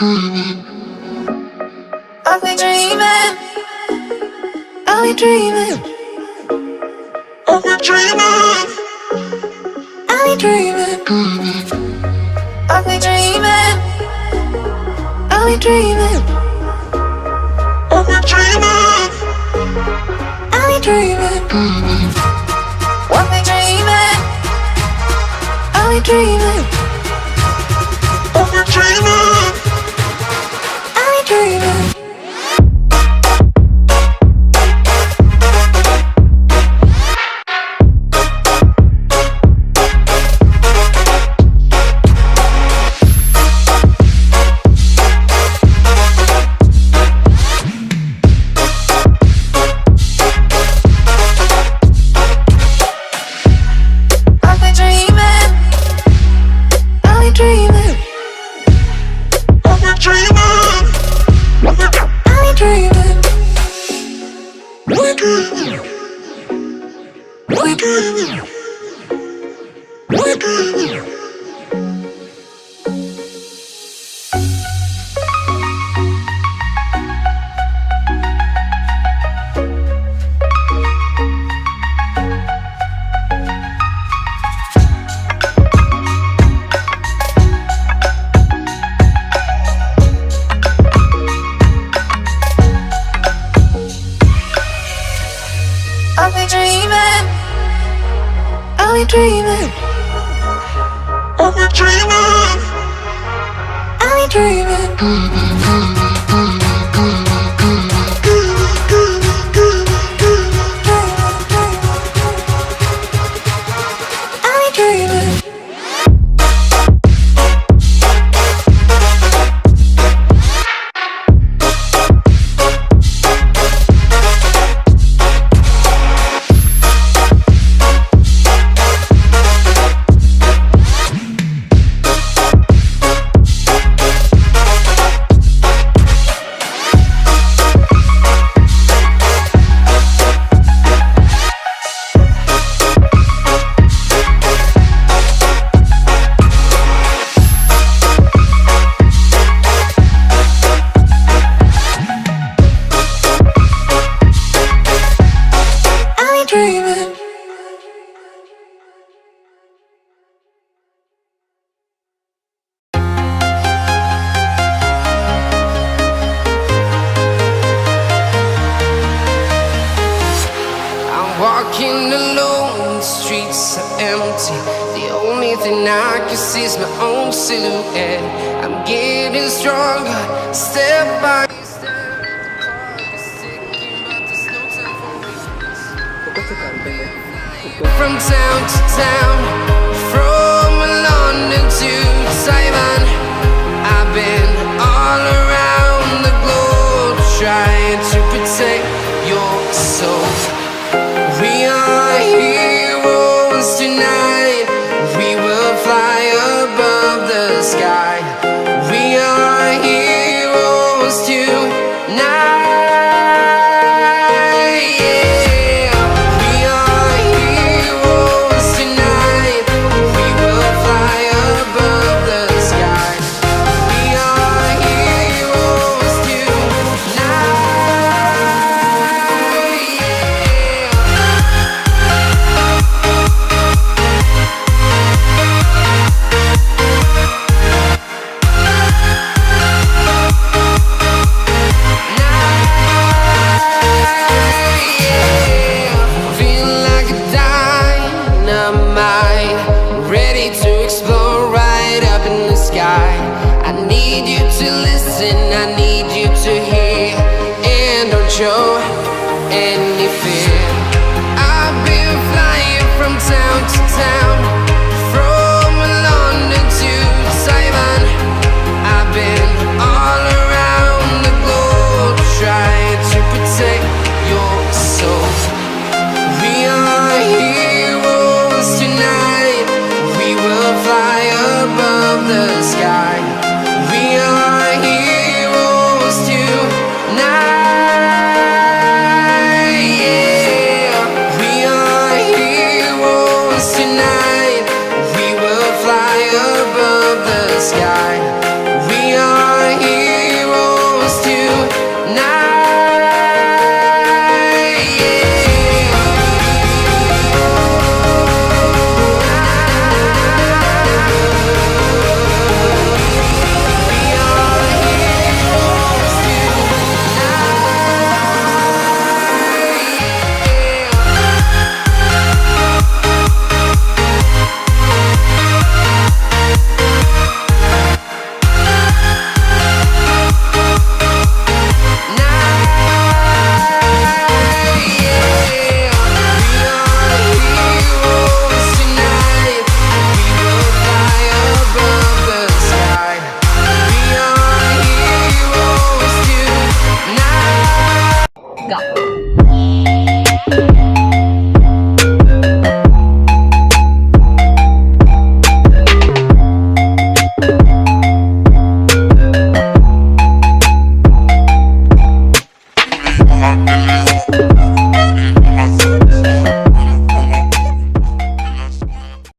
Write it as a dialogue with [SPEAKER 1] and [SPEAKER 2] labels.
[SPEAKER 1] I'll be dreaming. I'll be dreaming. I'll be dreaming. I'll be dreaming. I'll be dreaming. I'll be dreaming. I'll be dreaming. I'll be dreaming. I'll be dreaming. I'll be dreaming. I'll be dreaming. I'll be dreaming. I'll be dreaming. I'll be dreaming. I'll be dreaming. I'll be dreaming.
[SPEAKER 2] Walking alone, the streets are empty. The only thing I can see is my own silhouette. I'm getting stronger, step by step. The clock is ticking, but there's no time for me. From town to town, from London to Taiwan, I've been all around the globe trying to protect your soul. We are heroes tonight. We will fly above the sky. We are heroes tonight. Yeah. We are heroes tonight. We will fly above the sky. We are heroes tonight. Ready to explore right up in the sky. I need you to listen